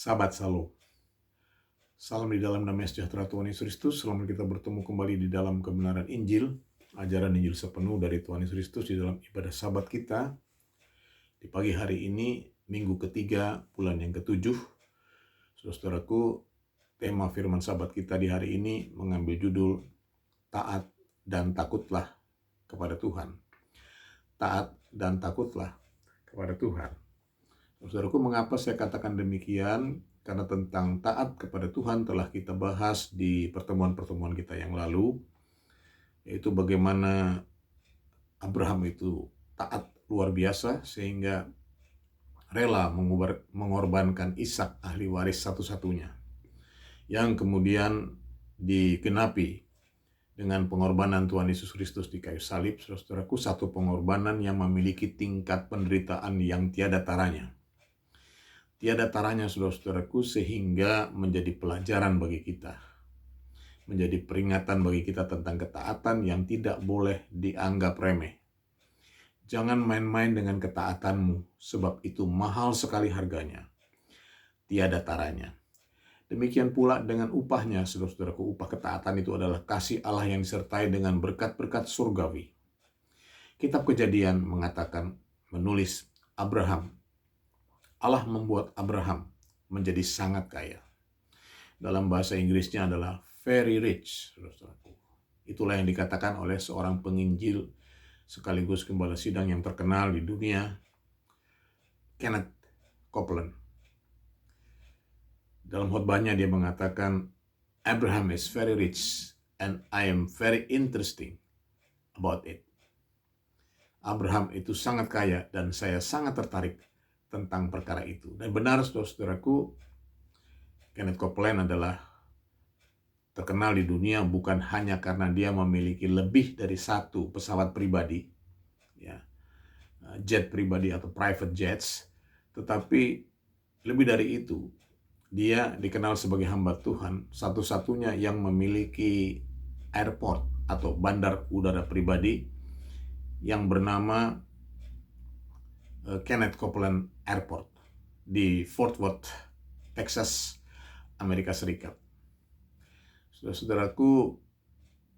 Sahabat Shalom. Salam di dalam damai sejahtera Tuhan Yesus Kristus. Selamat kita bertemu kembali di dalam kebenaran Injil, ajaran Injil sepenuh dari Tuhan Yesus Kristus di dalam ibadah Sabat kita. Di pagi hari ini, minggu ketiga, bulan yang ketujuh. Saudaraku, tema firman Sabat kita di hari ini mengambil judul Taat dan Takutlah kepada Tuhan. Taat dan takutlah kepada Tuhan. Saudaraku, mengapa saya katakan demikian? Karena tentang taat kepada Tuhan telah kita bahas di pertemuan-pertemuan kita yang lalu, yaitu bagaimana Abraham itu taat luar biasa sehingga rela mengorbankan Ishak, ahli waris satu-satunya, yang kemudian digenapi dengan pengorbanan Tuhan Yesus Kristus di kayu salib. Saudaraku, satu pengorbanan yang memiliki tingkat penderitaan yang tiada taranya. Tiada taranya, saudara-saudaraku, sehingga menjadi pelajaran bagi kita. Menjadi peringatan bagi kita tentang ketaatan yang tidak boleh dianggap remeh. Jangan main-main dengan ketaatanmu, sebab itu mahal sekali harganya. Tiada taranya. Demikian pula dengan upahnya, saudara-saudaraku, upah ketaatan itu adalah kasih Allah yang disertai dengan berkat-berkat surgawi. Kitab Kejadian mengatakan, menulis Allah membuat Abraham menjadi sangat kaya. Dalam bahasa Inggrisnya adalah very rich, saudara-saudaraku. Itulah yang dikatakan oleh seorang penginjil sekaligus gembala sidang yang terkenal di dunia, Kenneth Copeland. Dalam khotbahnya dia mengatakan, Abraham is very rich and I am very interesting about it. Abraham itu sangat kaya dan saya sangat tertarik tentang perkara itu. Dan benar, saudara-saudaraku, Kenneth Copeland adalah terkenal di dunia bukan hanya karena dia memiliki lebih dari satu pesawat pribadi, ya, jet pribadi atau private jets, tetapi lebih dari itu, dia dikenal sebagai hamba Tuhan, satu-satunya yang memiliki airport atau bandar udara pribadi yang bernama Kenneth Copeland Airport di Fort Worth, Texas, Amerika Serikat. Saudara-saudaraku,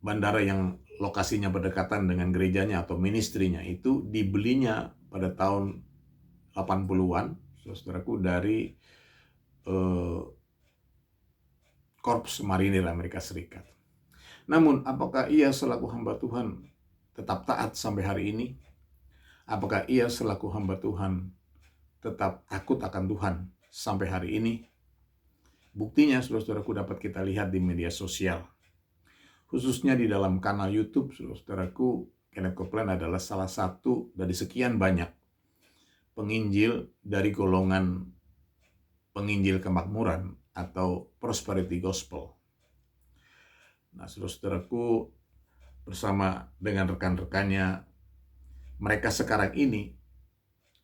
bandara yang lokasinya berdekatan dengan gerejanya atau ministrinya itu dibelinya pada tahun 80-an, saudaraku, dari Korps Marinir Amerika Serikat. Namun, apakah ia selaku hamba Tuhan tetap taat sampai hari ini? Apakah ia selaku hamba Tuhan tetap takut akan Tuhan sampai hari ini? Buktinya, saudara-saudaraku, dapat kita lihat di media sosial. Khususnya di dalam kanal YouTube, saudara-saudaraku, Kenneth Copeland adalah salah satu dari sekian banyak penginjil dari golongan penginjil kemakmuran atau prosperity gospel. Nah, saudara-saudaraku, bersama dengan rekan-rekannya, mereka sekarang ini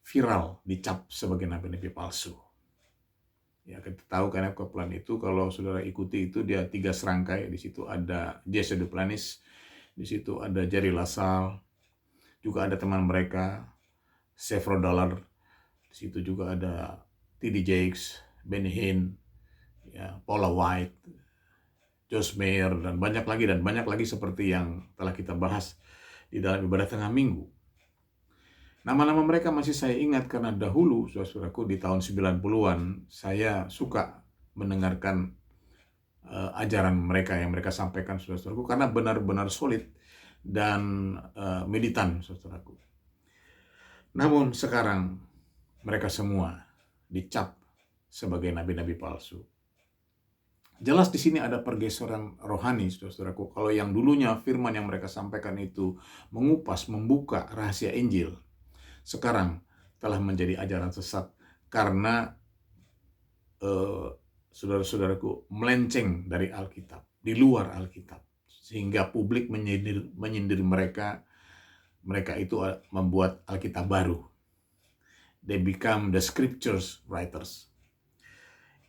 viral dicap sebagai nabi-nabi palsu. Ya, kita tahu karena Copeland itu, kalau saudara ikuti itu, dia 3 serangkai. Di situ ada Jesse Duplantis, di situ ada Jerry LaSalle, juga ada teman mereka, Seth Dollar, di situ juga ada T.D. Jakes, Benny Hinn, ya, Paula White, Josh Mayer, dan banyak lagi seperti yang telah kita bahas di dalam ibadah tengah minggu. Nama-nama mereka masih saya ingat karena dahulu, saudaraku, di tahun 90-an, saya suka mendengarkan ajaran mereka yang mereka sampaikan, saudaraku, karena benar-benar solid dan militan, saudaraku. Namun sekarang mereka semua dicap sebagai nabi-nabi palsu. Jelas di sini ada pergeseran rohani, saudaraku. Kalau yang dulunya firman yang mereka sampaikan itu mengupas, membuka rahasia Injil, sekarang telah menjadi ajaran sesat karena saudara-saudaraku melenceng dari Alkitab, di luar Alkitab, sehingga publik menyindir mereka itu membuat Alkitab baru. They become the scriptures writers.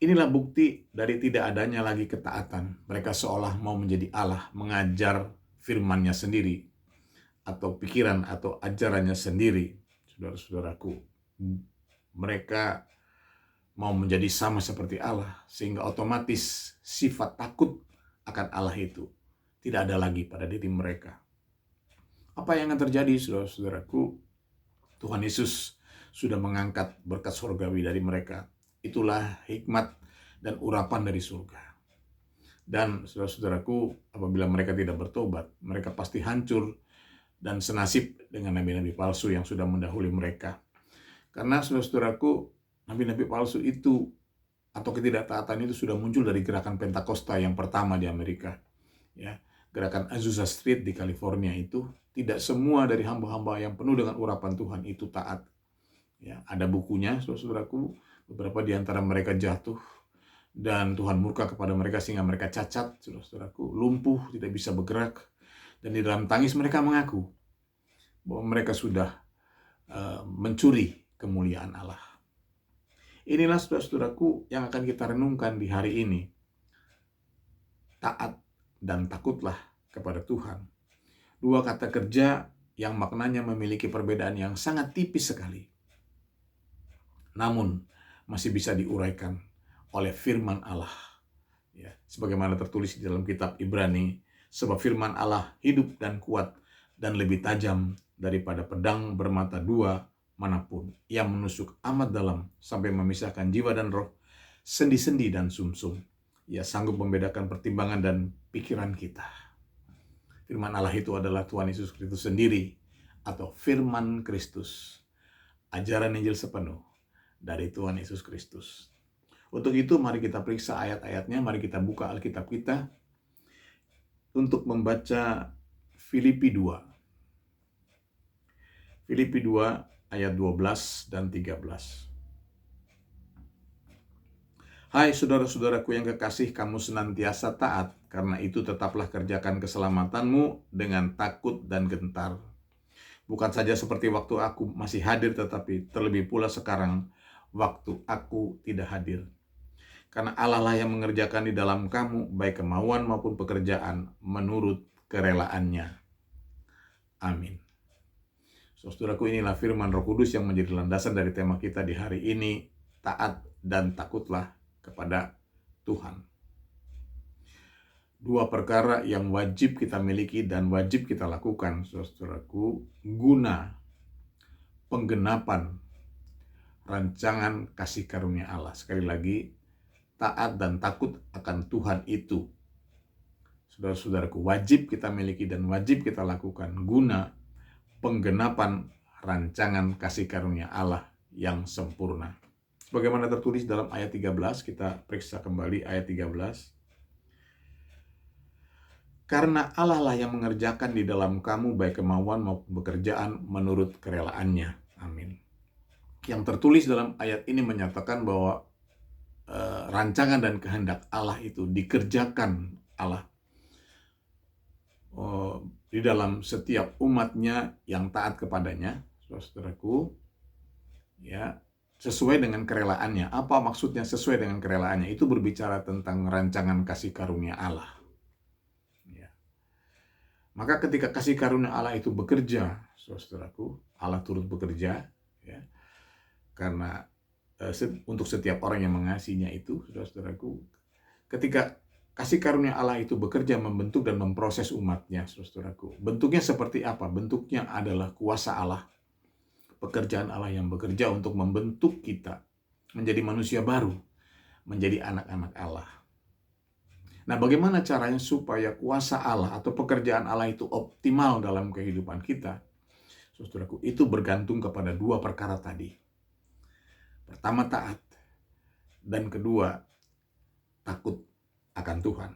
Inilah bukti dari tidak adanya lagi ketaatan. Mereka seolah mau menjadi Allah, mengajar firman-Nya sendiri atau pikiran atau ajarannya sendiri. Saudara-saudaraku, mereka mau menjadi sama seperti Allah, sehingga otomatis sifat takut akan Allah itu tidak ada lagi pada diri mereka. Apa yang akan terjadi, saudara-saudaraku? Tuhan Yesus sudah mengangkat berkat surgawi dari mereka. Itulah hikmat dan urapan dari surga. Dan saudara-saudaraku, apabila mereka tidak bertobat, mereka pasti hancur dan senasib dengan nabi-nabi palsu yang sudah mendahului mereka. Karena saudara-saudaraku, nabi-nabi palsu itu atau ketidaktaatan itu sudah muncul dari gerakan Pentakosta yang pertama di Amerika. Ya, gerakan Azusa Street di California itu, tidak semua dari hamba-hamba yang penuh dengan urapan Tuhan itu taat. Ya, ada bukunya, saudara-saudaraku, beberapa di antara mereka jatuh dan Tuhan murka kepada mereka sehingga mereka cacat, saudara-saudaraku, lumpuh, tidak bisa bergerak. Dan di dalam tangis mereka mengaku bahwa mereka sudah mencuri kemuliaan Allah. Inilah saudara-saudaraku yang akan kita renungkan di hari ini. Taat dan takutlah kepada Tuhan. Dua kata kerja yang maknanya memiliki perbedaan yang sangat tipis sekali. Namun masih bisa diuraikan oleh firman Allah. Ya, sebagaimana tertulis di dalam kitab Ibrani, sebab firman Allah hidup dan kuat dan lebih tajam daripada pedang bermata dua manapun, yang menusuk amat dalam sampai memisahkan jiwa dan roh, sendi-sendi dan sumsum. Ia sanggup membedakan pertimbangan dan pikiran kita. Firman Allah itu adalah Tuhan Yesus Kristus sendiri, atau firman Kristus, ajaran Injil sepenuh dari Tuhan Yesus Kristus. Untuk itu mari kita periksa ayat-ayatnya, mari kita buka Alkitab kita untuk membaca Filipi 2. Filipi 2 ayat 12 dan 13. Hai saudara-saudaraku yang kekasih, kamu senantiasa taat, karena itu tetaplah kerjakan keselamatanmu dengan takut dan gentar. Bukan saja seperti waktu aku masih hadir, tetapi terlebih pula sekarang waktu aku tidak hadir. Karena Allah lah yang mengerjakan di dalam kamu, baik kemauan maupun pekerjaan, menurut kerelaannya. Amin. Saudaraku, inilah firman Roh Kudus yang menjadi landasan dari tema kita di hari ini, taat dan takutlah kepada Tuhan. Dua perkara yang wajib kita miliki dan wajib kita lakukan, saudaraku, guna penggenapan rancangan kasih karunia Allah. Sekali lagi, taat dan takut akan Tuhan itu, saudara-saudaraku, wajib kita miliki dan wajib kita lakukan guna penggenapan rancangan kasih karunia Allah yang sempurna. Bagaimana tertulis dalam ayat 13, kita periksa kembali ayat 13. Karena Allah lah yang mengerjakan di dalam kamu baik kemauan maupun pekerjaan menurut kerelaannya. Amin. Yang tertulis dalam ayat ini menyatakan bahwa rancangan dan kehendak Allah itu dikerjakan Allah di dalam setiap umatnya yang taat kepadanya, saudaraku, ya, sesuai dengan kerelaannya. Apa maksudnya sesuai dengan kerelaannya? Itu berbicara tentang rancangan kasih karunia Allah. Ya. Maka ketika kasih karunia Allah itu bekerja, saudaraku, Allah turut bekerja, ya, karena untuk setiap orang yang mengasihinya itu, saudaraku, ketika kasih karunia Allah itu bekerja membentuk dan memproses umatnya, saudaraku. Bentuknya seperti apa? Bentuknya adalah kuasa Allah. Pekerjaan Allah yang bekerja untuk membentuk kita menjadi manusia baru, menjadi anak-anak Allah. Nah, bagaimana caranya supaya kuasa Allah atau pekerjaan Allah itu optimal dalam kehidupan kita? Saudaraku, itu bergantung kepada dua perkara tadi. Pertama, taat. Dan kedua, takut akan Tuhan.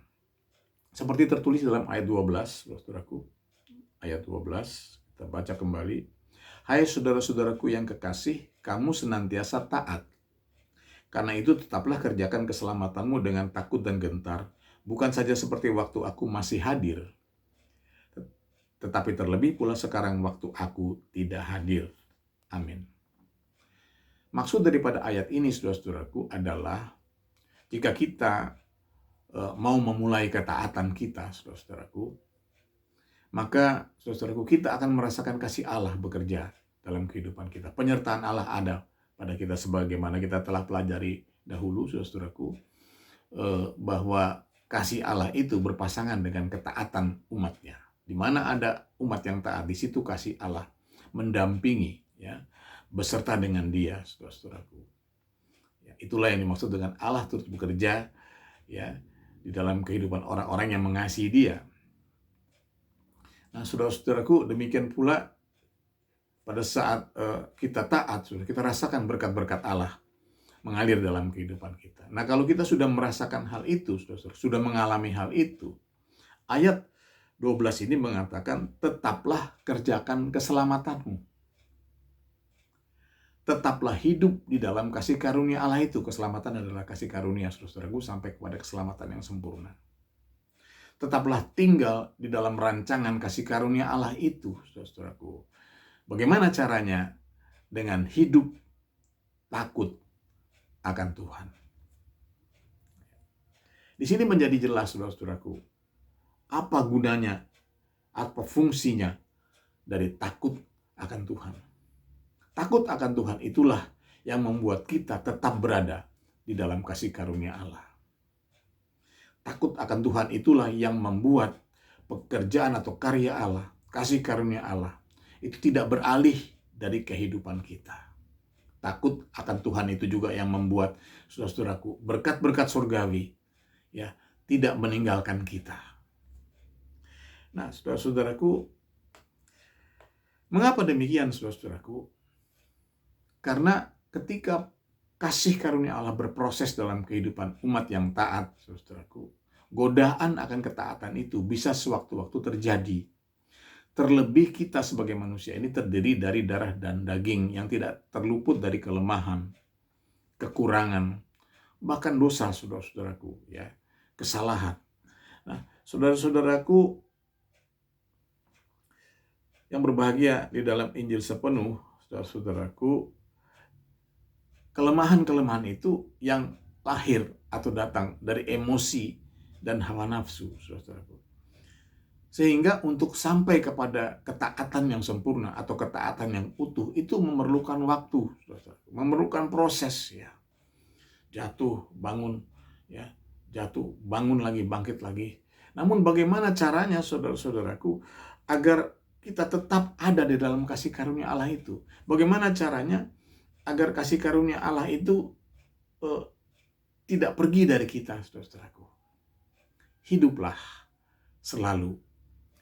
Seperti tertulis dalam ayat 12, saudaraku. Ayat 12, kita baca kembali. Hai saudara-saudaraku yang kekasih, kamu senantiasa taat. Karena itu tetaplah kerjakan keselamatanmu dengan takut dan gentar. Bukan saja seperti waktu aku masih hadir, tetapi terlebih pula sekarang waktu aku tidak hadir. Amin. Maksud daripada ayat ini, saudara-saudaraku, adalah jika kita mau memulai ketaatan kita, saudara-saudaraku, maka saudaraku, kita akan merasakan kasih Allah bekerja dalam kehidupan kita. Penyertaan Allah ada pada kita sebagaimana kita telah pelajari dahulu, saudaraku, bahwa kasih Allah itu berpasangan dengan ketaatan umatnya. Di mana ada umat yang taat, di situ kasih Allah mendampingi, ya, beserta dengan dia, saudaraku. Ya, itulah yang dimaksud dengan Allah turut bekerja, ya, di dalam kehidupan orang-orang yang mengasihi dia. Nah, saudara-saudaraku, demikian pula pada saat kita taat, kita rasakan berkat-berkat Allah mengalir dalam kehidupan kita. Nah, kalau kita sudah merasakan hal itu, saudara, sudah mengalami hal itu, ayat 12 ini mengatakan, tetaplah kerjakan keselamatanmu. Tetaplah hidup di dalam kasih karunia Allah itu. Keselamatan adalah kasih karunia, saudaraku, sampai kepada keselamatan yang sempurna. Tetaplah tinggal di dalam rancangan kasih karunia Allah itu, saudaraku. Bagaimana caranya? Dengan hidup takut akan Tuhan. Di sini menjadi jelas, saudaraku, apa gunanya, apa fungsinya dari takut akan Tuhan. Takut akan Tuhan itulah yang membuat kita tetap berada di dalam kasih karunia Allah. Takut akan Tuhan itulah yang membuat pekerjaan atau karya Allah, kasih karunia Allah, itu tidak beralih dari kehidupan kita. Takut akan Tuhan itu juga yang membuat, saudara-saudaraku, berkat-berkat surgawi, ya, tidak meninggalkan kita. Nah, saudara-saudaraku, mengapa demikian, saudara-saudaraku? Karena ketika kasih karunia Allah berproses dalam kehidupan umat yang taat, saudaraku, godaan akan ketaatan itu bisa sewaktu-waktu terjadi. Terlebih kita sebagai manusia ini terdiri dari darah dan daging yang tidak terluput dari kelemahan, kekurangan, bahkan dosa, saudara-saudaraku, ya, kesalahan. Nah, saudara-saudaraku yang berbahagia di dalam Injil sepenuh, saudara-saudaraku, kelemahan-kelemahan itu yang lahir atau datang dari emosi dan hawa nafsu, saudaraku. Sehingga untuk sampai kepada ketaatan yang sempurna atau ketaatan yang utuh itu memerlukan waktu, saudaraku. Memerlukan proses, ya. Jatuh, bangun, ya. Jatuh, bangun lagi, bangkit lagi. Namun bagaimana caranya, saudara-saudaraku, agar kita tetap ada di dalam kasih karunia Allah itu? Bagaimana caranya agar kasih karunia Allah itu tidak pergi dari kita, saudara-saudaraku? Hiduplah selalu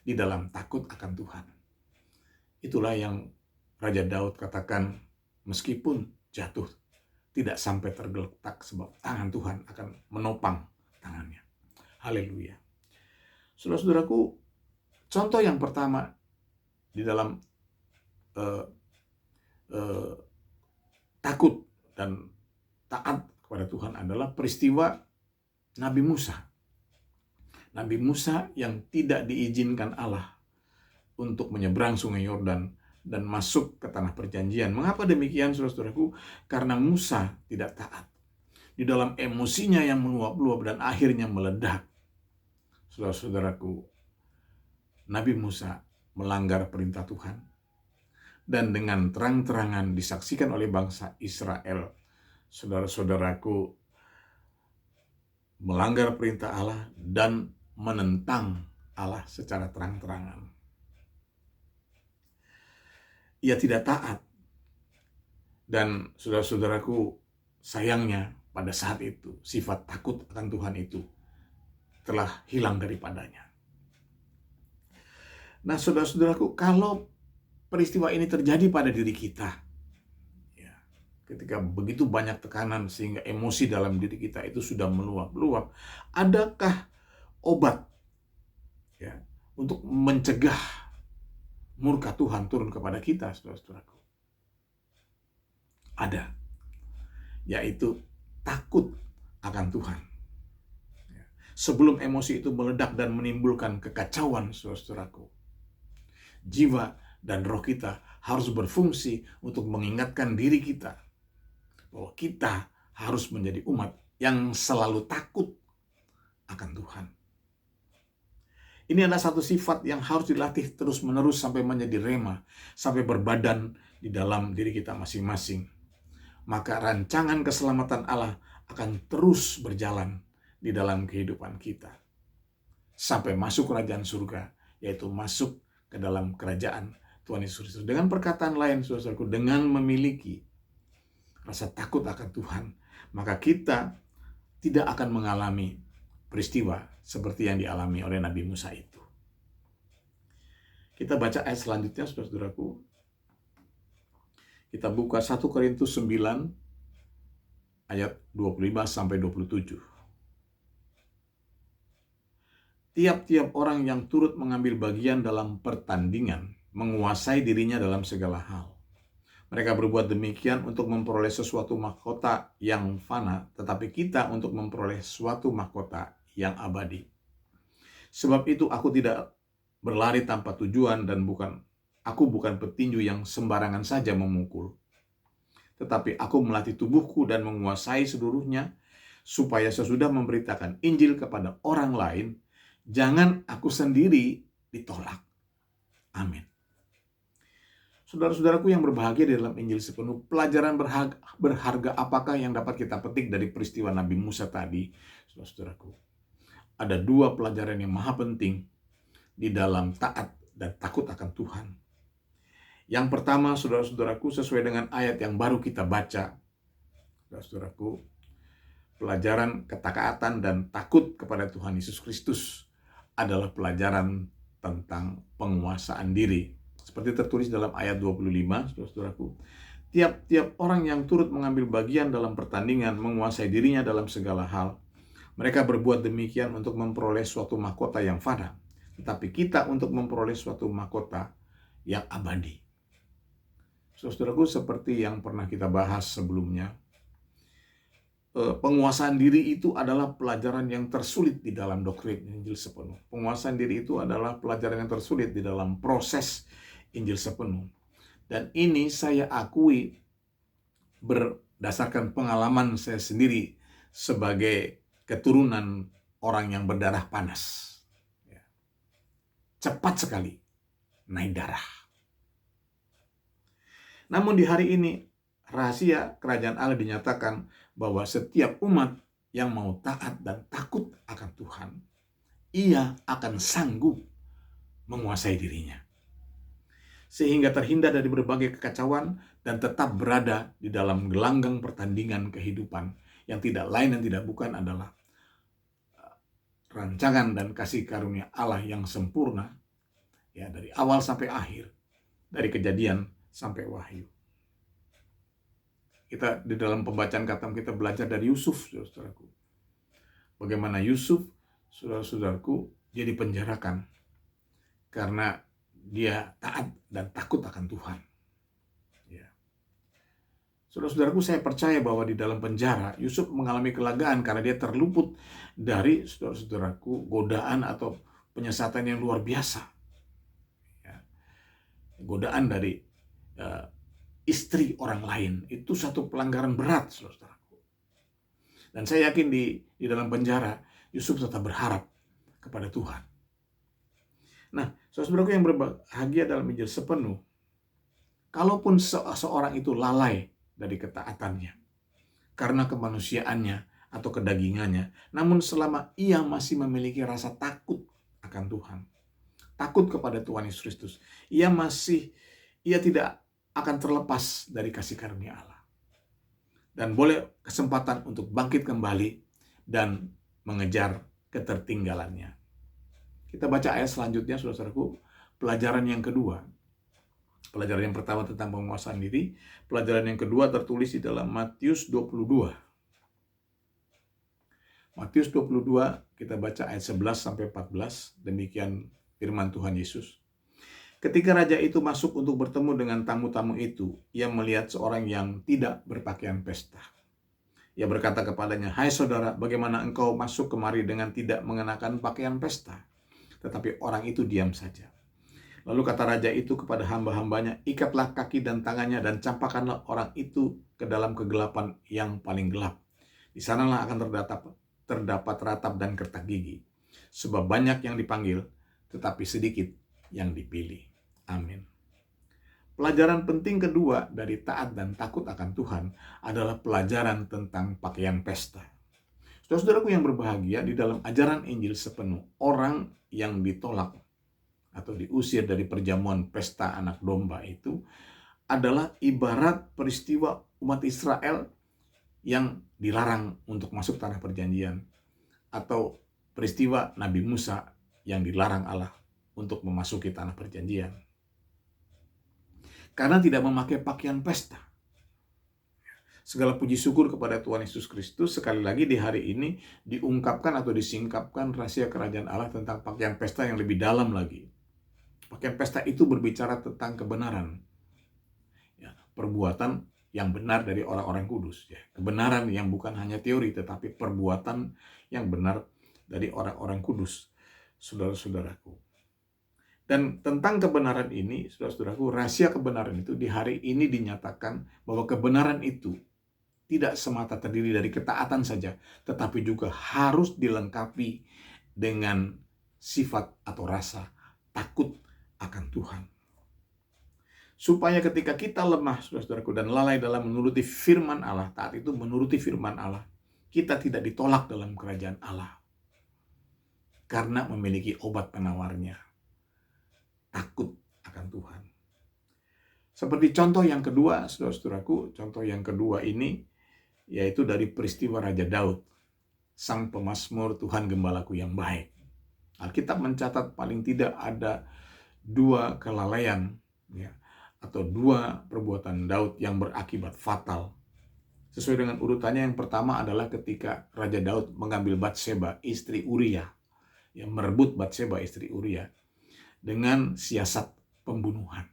di dalam takut akan Tuhan. Itulah yang Raja Daud katakan, meskipun jatuh, tidak sampai tergeletak sebab tangan Tuhan akan menopang tangannya. Haleluya. Saudara-saudaraku, contoh yang pertama di dalam takut dan taat kepada Tuhan adalah peristiwa Nabi Musa. Nabi Musa yang tidak diizinkan Allah untuk menyeberang sungai Yordan dan masuk ke tanah perjanjian. Mengapa demikian, saudara-saudaraku? Karena Musa tidak taat. Di dalam emosinya yang meluap-luap dan akhirnya meledak, saudara-saudaraku, Nabi Musa melanggar perintah Tuhan. Dan dengan terang-terangan disaksikan oleh bangsa Israel, saudara-saudaraku, melanggar perintah Allah dan menentang Allah secara terang-terangan. Ia tidak taat. Dan saudara-saudaraku, sayangnya pada saat itu sifat takut akan Tuhan itu telah hilang daripadanya. Nah, saudara-saudaraku, kalau peristiwa ini terjadi pada diri kita, ya, ketika begitu banyak tekanan sehingga emosi dalam diri kita itu sudah meluap-luap, adakah obat, ya, untuk mencegah murka Tuhan turun kepada kita, saudara-saudaraku? Ada, yaitu takut akan Tuhan. Sebelum emosi itu meledak dan menimbulkan kekacauan, saudara-saudaraku, jiwa dan roh kita harus berfungsi untuk mengingatkan diri kita bahwa kita harus menjadi umat yang selalu takut akan Tuhan. Ini adalah satu sifat yang harus dilatih terus-menerus sampai menjadi rema, sampai berbadan di dalam diri kita masing-masing. maka rancangan keselamatan Allah akan terus berjalan di dalam kehidupan kita. Sampai masuk kerajaan surga, yaitu masuk ke dalam kerajaan Tuhan Yesus Kristus. Dengan perkataan lain, saudaraku, dengan memiliki rasa takut akan Tuhan, maka kita tidak akan mengalami peristiwa seperti yang dialami oleh Nabi Musa itu. Kita baca ayat selanjutnya, saudaraku. Kita buka 1 Korintus 9 ayat 25-27. Tiap-tiap orang yang turut mengambil bagian dalam pertandingan menguasai dirinya dalam segala hal. Mereka berbuat demikian untuk memperoleh sesuatu mahkota yang fana, tetapi kita untuk memperoleh suatu mahkota yang abadi. Sebab itu aku tidak berlari tanpa tujuan dan aku bukan petinju yang sembarangan saja memukul. Tetapi aku melatih tubuhku dan menguasai seluruhnya, supaya sesudah memberitakan Injil kepada orang lain, jangan aku sendiri ditolak. Amin. Saudara-saudaraku yang berbahagia di dalam Injil sepenuh, pelajaran berharga apakah yang dapat kita petik dari peristiwa Nabi Musa tadi? Saudara-saudaraku, ada dua pelajaran yang maha penting di dalam taat dan takut akan Tuhan. Yang pertama, saudara-saudaraku, sesuai dengan ayat yang baru kita baca, saudara-saudaraku, pelajaran ketaatan dan takut kepada Tuhan Yesus Kristus adalah pelajaran tentang penguasaan diri. Seperti tertulis dalam ayat 25, saudara-saudaraku, tiap-tiap orang yang turut mengambil bagian dalam pertandingan menguasai dirinya dalam segala hal. Mereka berbuat demikian untuk memperoleh suatu mahkota yang fana, tetapi kita untuk memperoleh suatu mahkota yang abadi. Saudaraku, seperti yang pernah kita bahas sebelumnya, penguasaan diri itu adalah pelajaran yang tersulit di dalam doktrin Injil sepenuh. Penguasaan diri itu adalah pelajaran yang tersulit di dalam proses Injil sepenuh. Dan ini saya akui berdasarkan pengalaman saya sendiri sebagai keturunan orang yang berdarah panas. Cepat sekali naik darah. Namun di hari ini, rahasia kerajaan Allah dinyatakan bahwa setiap umat yang mau taat dan takut akan Tuhan, ia akan sanggup menguasai dirinya. Sehingga terhindar dari berbagai kekacauan dan tetap berada di dalam gelanggang pertandingan kehidupan yang tidak lain dan tidak bukan adalah rancangan dan kasih karunia Allah yang sempurna, ya, dari awal sampai akhir, dari Kejadian sampai Wahyu. Kita di dalam pembacaan khatam kita belajar dari Yusuf, saudara-saudaraku. Bagaimana Yusuf, saudara-saudaraku, dia dipenjarakan karena dia taat dan takut akan Tuhan. Ya. Saudara-saudaraku, saya percaya bahwa di dalam penjara Yusuf mengalami kelegaan karena dia terluput dari, saudara-saudaraku, godaan atau penyesatan yang luar biasa. Ya. Godaan dari istri orang lain itu satu pelanggaran berat, saudara-saudaraku. Dan saya yakin di dalam penjara Yusuf tetap berharap kepada Tuhan. Nah, saudara-saudaraku yang berbahagia dalam Injil sepenuh, kalaupun seorang itu lalai dari ketaatannya karena kemanusiaannya atau kedagingannya, namun selama ia masih memiliki rasa takut akan Tuhan, takut kepada Tuhan Yesus Kristus, ia tidak akan terlepas dari kasih karunia Allah. Dan boleh kesempatan untuk bangkit kembali dan mengejar ketertinggalannya. Kita baca ayat selanjutnya, saudara-saudaraku, pelajaran yang kedua. Pelajaran yang pertama tentang penguasaan diri, pelajaran yang kedua tertulis di dalam Matius 22. Matius 22, kita baca ayat 11-14, demikian firman Tuhan Yesus. Ketika raja itu masuk untuk bertemu dengan tamu-tamu itu, ia melihat seorang yang tidak berpakaian pesta. Ia berkata kepadanya, "Hai saudara, bagaimana engkau masuk kemari dengan tidak mengenakan pakaian pesta?" Tetapi orang itu diam saja. Lalu kata raja itu kepada hamba-hambanya, "Ikatlah kaki dan tangannya dan campakkanlah orang itu ke dalam kegelapan yang paling gelap. Di sanalah akan terdapat ratap dan kertak gigi. Sebab banyak yang dipanggil, tetapi sedikit yang dipilih." Amin. Pelajaran penting kedua dari taat dan takut akan Tuhan adalah pelajaran tentang pakaian pesta. Saudara-saudaraku yang berbahagia, di dalam ajaran Injil sepenuh, orang yang ditolak atau diusir dari perjamuan pesta anak domba itu adalah ibarat peristiwa umat Israel yang dilarang untuk masuk tanah perjanjian, atau peristiwa Nabi Musa yang dilarang Allah untuk memasuki tanah perjanjian karena tidak memakai pakaian pesta. Segala puji syukur kepada Tuhan Yesus Kristus, sekali lagi di hari ini diungkapkan atau disingkapkan rahasia kerajaan Allah tentang pakaian pesta yang lebih dalam lagi. Pakaian pesta itu berbicara tentang kebenaran, ya, perbuatan yang benar dari orang-orang kudus, ya. Kebenaran yang bukan hanya teori, tetapi perbuatan yang benar dari orang-orang kudus, saudara-saudaraku. Dan tentang kebenaran ini, saudara-saudaraku, rahasia kebenaran itu di hari ini dinyatakan bahwa kebenaran itu tidak semata terdiri dari ketaatan saja, tetapi juga harus dilengkapi dengan sifat atau rasa takut akan Tuhan. Supaya ketika kita lemah, saudara-saudaraku, dan lalai dalam menuruti firman Allah, taat itu menuruti firman Allah, kita tidak ditolak dalam kerajaan Allah. Karena memiliki obat penawarnya, takut akan Tuhan. Seperti contoh yang kedua, saudara-saudaraku, contoh yang kedua ini yaitu dari peristiwa Raja Daud, sang pemazmur, Tuhan gembalaku yang baik. Alkitab mencatat paling tidak ada 2 kelalaian, ya, atau 2 perbuatan Daud yang berakibat fatal. Sesuai dengan urutannya, yang pertama adalah ketika Raja Daud mengambil Batseba, istri Uria, yang merebut Batseba, istri Uria, dengan siasat pembunuhan.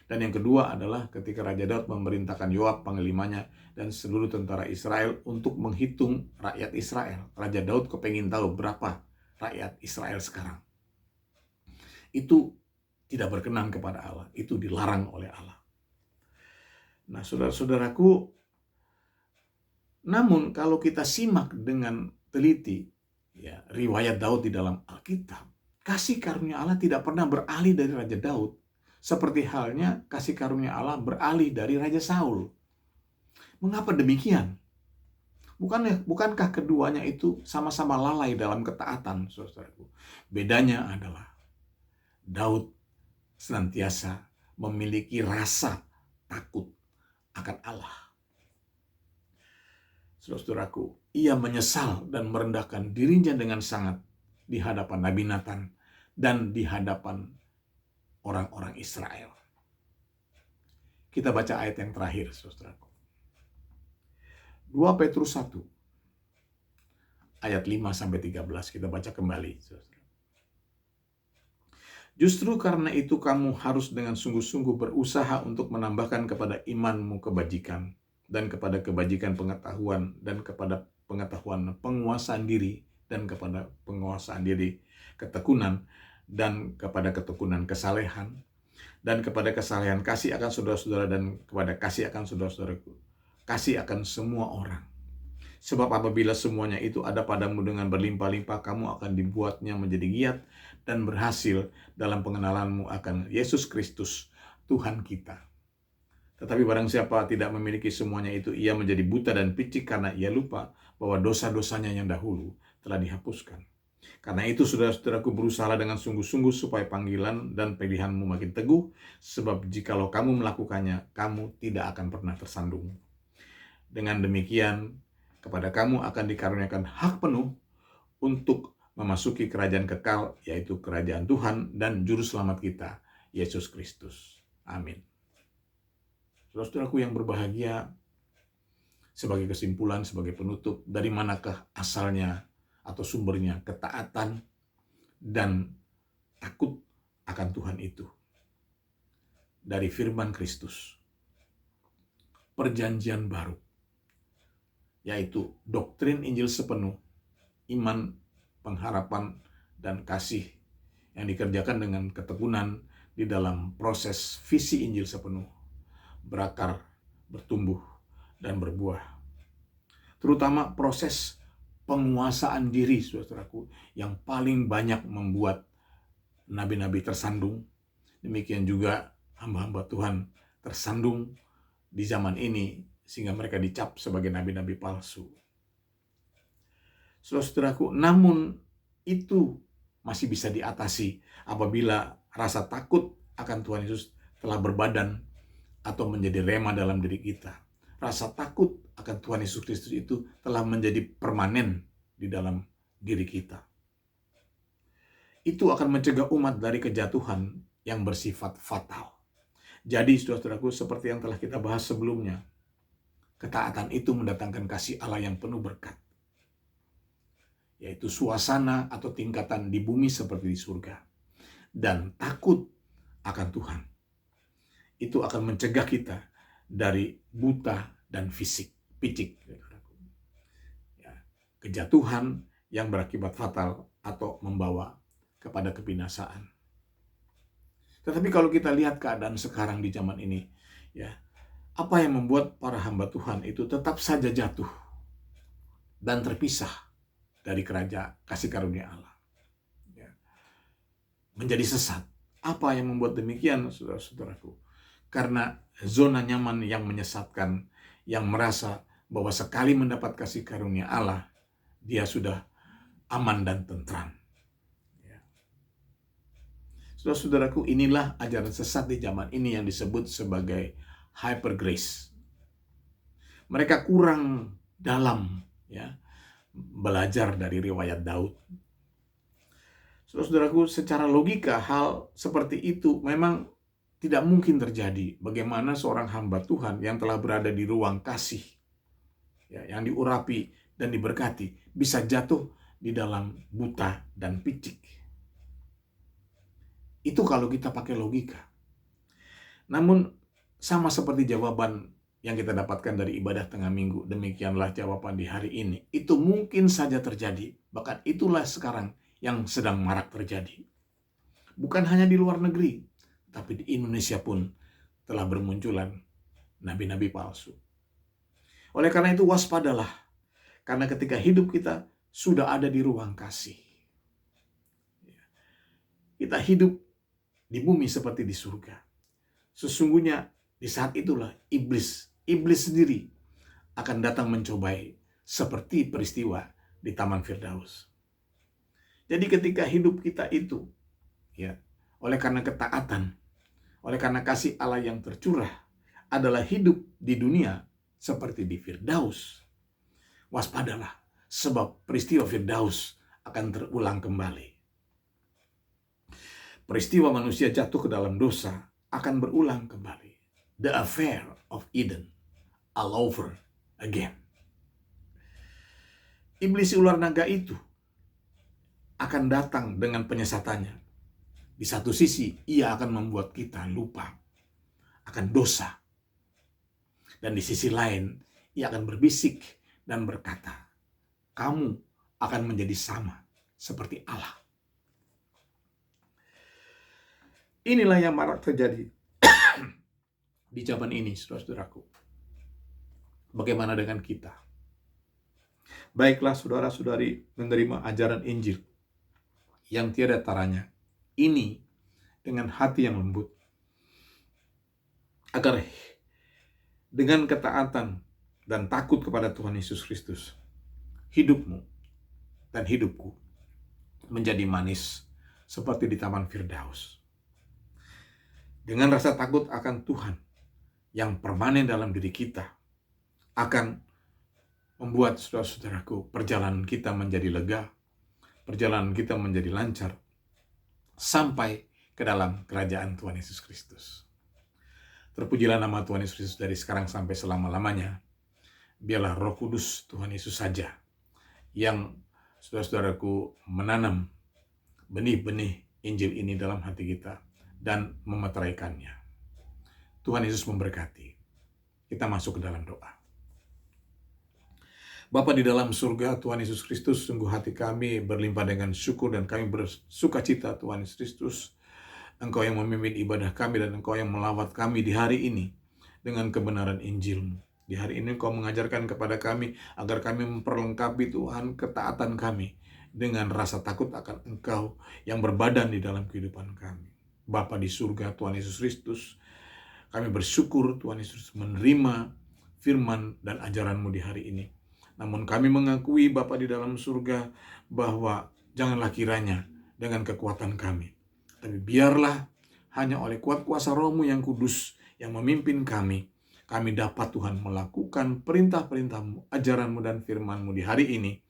Dan yang kedua adalah ketika Raja Daud memerintahkan Yoab, panglimanya, dan seluruh tentara Israel untuk menghitung rakyat Israel. Raja Daud kepengin tahu berapa rakyat Israel sekarang. Itu tidak berkenan kepada Allah. Itu dilarang oleh Allah. Nah, saudara-saudaraku, namun kalau kita simak dengan teliti, ya, riwayat Daud di dalam Alkitab, kasih karunia Allah tidak pernah beralih dari Raja Daud. Seperti halnya kasih karunia Allah beralih dari Raja Saul. Mengapa demikian? Bukankah keduanya itu sama-sama lalai dalam ketaatan, saudaraku? Bedanya adalah Daud senantiasa memiliki rasa takut akan Allah. Saudaraku, ia menyesal dan merendahkan dirinya dengan sangat di hadapan Nabi Nathan dan di hadapan orang-orang Israel. Kita baca ayat yang terakhir, saudaraku. 2 Petrus 1 ayat 5-13, kita baca kembali, saudara. Justru karena itu kamu harus dengan sungguh-sungguh berusaha untuk menambahkan kepada imanmu kebajikan, dan kepada kebajikan pengetahuan, dan kepada pengetahuan penguasaan diri, dan kepada penguasaan diri ketekunan, dan kepada ketekunan kesalehan, dan kepada kesalehan kasih akan saudara-saudara, dan kepada kasih akan saudara-saudaraku, kasih akan semua orang. Sebab apabila semuanya itu ada padamu dengan berlimpah-limpah, kamu akan dibuatnya menjadi giat dan berhasil dalam pengenalanmu akan Yesus Kristus, Tuhan kita. Tetapi barang siapa tidak memiliki semuanya itu, ia menjadi buta dan picik karena ia lupa bahwa dosa-dosanya yang dahulu telah dihapuskan. Karena itu, saudara-saudaraku, berusahalah dengan sungguh-sungguh supaya panggilan dan pilihanmu makin teguh, sebab jikalau kamu melakukannya, kamu tidak akan pernah tersandung. Dengan demikian, kepada kamu akan dikaruniakan hak penuh untuk memasuki kerajaan kekal, yaitu kerajaan Tuhan dan Juru Selamat kita, Yesus Kristus. Amin. Saudara-saudaraku yang berbahagia, sebagai kesimpulan, sebagai penutup, dari manakah asalnya atau sumbernya ketaatan dan takut akan Tuhan itu? Dari firman Kristus, perjanjian baru, yaitu doktrin Injil sepenuh, iman, pengharapan, dan kasih yang dikerjakan dengan ketekunan di dalam proses visi Injil sepenuh, berakar, bertumbuh, dan berbuah. Terutama proses penguasaan diri, saudaraku, yang paling banyak membuat nabi-nabi tersandung, Demikian juga hamba-hamba Tuhan tersandung di zaman ini sehingga mereka dicap sebagai nabi-nabi palsu. Saudara-saudaraku, namun itu masih bisa diatasi apabila rasa takut akan Tuhan Yesus telah berbadan atau menjadi rema dalam diri kita. Rasa takut akan Tuhan Yesus Kristus itu telah menjadi permanen di dalam diri kita. Itu akan mencegah umat dari kejatuhan yang bersifat fatal. Jadi, saudara-saudaraku, seperti yang telah kita bahas sebelumnya, ketaatan itu mendatangkan kasih Allah yang penuh berkat, yaitu suasana atau tingkatan di bumi seperti di surga. Dan takut akan Tuhan, itu akan mencegah kita dari buta dan picik. Ya, kejatuhan yang berakibat fatal atau membawa kepada kebinasaan. Tetapi kalau kita lihat keadaan sekarang di zaman ini, ya, apa yang membuat para hamba Tuhan itu tetap saja jatuh dan terpisah dari kerajaan kasih karunia Allah, ya, menjadi sesat? Apa yang membuat demikian, saudara-saudaraku? Karena zona nyaman yang menyesatkan, yang merasa bahwa sekali mendapat kasih karunia Allah, dia sudah aman dan tentram. Saudara-saudaraku, inilah ajaran sesat di zaman ini yang disebut sebagai hyper grace. Mereka kurang dalam, ya, belajar dari riwayat Daud. Saudara-saudaraku, secara logika hal seperti itu memang tidak mungkin terjadi. Bagaimana seorang hamba Tuhan yang telah berada di ruang kasih, ya, yang diurapi dan diberkati, bisa jatuh di dalam buta dan picik. Itu kalau kita pakai logika. Namun sama seperti jawaban yang kita dapatkan dari ibadah tengah minggu, demikianlah jawaban di hari ini. Itu mungkin saja terjadi. Bahkan itulah sekarang yang sedang marak terjadi. Bukan hanya di luar negeri, tapi di Indonesia pun telah bermunculan nabi-nabi palsu. Oleh karena itu waspadalah. Karena ketika hidup kita sudah ada di ruang kasih, kita hidup di bumi seperti di surga. Sesungguhnya di saat itulah iblis sendiri akan datang mencobai seperti peristiwa di Taman Firdaus. Jadi ketika hidup kita itu, ya, oleh karena ketaatan, oleh karena kasih Allah yang tercurah, adalah hidup di dunia seperti di Firdaus, waspadalah, sebab peristiwa Firdaus akan terulang kembali. Peristiwa manusia jatuh ke dalam dosa akan berulang kembali. The affair of Eden all over again. Iblis ular naga itu akan datang dengan penyesatannya. Di satu sisi, ia akan membuat kita lupa akan dosa. Dan di sisi lain, ia akan berbisik dan berkata, kamu akan menjadi sama seperti Allah. Inilah yang marak terjadi di zaman ini, saudara-saudaraku. Bagaimana dengan kita? Baiklah saudara-saudari menerima ajaran Injil yang tiada taranya ini dengan hati yang lembut, agar dengan ketaatan dan takut kepada Tuhan Yesus Kristus, hidupmu dan hidupku menjadi manis seperti di Taman Firdaus. Dengan rasa takut akan Tuhan yang permanen dalam diri kita akan membuat saudara-saudaraku perjalanan kita menjadi lega, perjalanan kita menjadi lancar sampai ke dalam kerajaan Tuhan Yesus Kristus. Terpujilah nama Tuhan Yesus Kristus dari sekarang sampai selama-lamanya. Biarlah Roh Kudus Tuhan Yesus saja yang saudara-saudaraku menanam benih-benih Injil ini dalam hati kita dan memeteraikannya. Tuhan Yesus memberkati. Kita masuk ke dalam doa. Bapa di dalam surga, Tuhan Yesus Kristus, sungguh hati kami berlimpah dengan syukur dan kami bersukacita, Tuhan Yesus Kristus. Engkau yang memimpin ibadah kami dan Engkau yang melawat kami di hari ini dengan kebenaran Injil-Mu. Di hari ini Engkau mengajarkan kepada kami agar kami memperlengkapi Tuhan ketaatan kami dengan rasa takut akan Engkau yang berbadan di dalam kehidupan kami. Bapa di surga, Tuhan Yesus Kristus, kami bersyukur Tuhan Yesus menerima firman dan ajaran-Mu di hari ini. Namun kami mengakui Bapa di dalam surga bahwa janganlah kiranya dengan kekuatan kami, tapi biarlah hanya oleh kuat kuasa Roh-Mu yang kudus yang memimpin kami dapat Tuhan melakukan perintah-perintah-Mu, ajaran-Mu dan firman-Mu di hari ini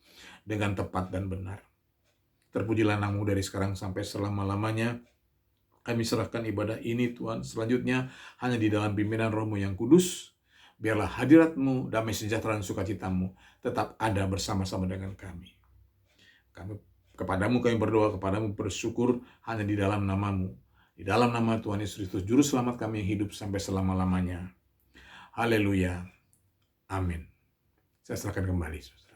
dengan tepat dan benar. Terpujilah nama-Mu dari sekarang sampai selama-lamanya. Kami serahkan ibadah ini Tuhan selanjutnya hanya di dalam pimpinan Roh-Mu yang kudus. Biarlah hadirat-Mu, damai sejahtera dan sukacita-Mu tetap ada bersama-sama dengan kami. Kepadamu kami berdoa, kepadamu bersyukur hanya di dalam nama-Mu. Di dalam nama Tuhan Yesus Kristus, Juru Selamat kami yang hidup sampai selama-lamanya. Haleluya. Amin. Saya serahkan kembali, saudara.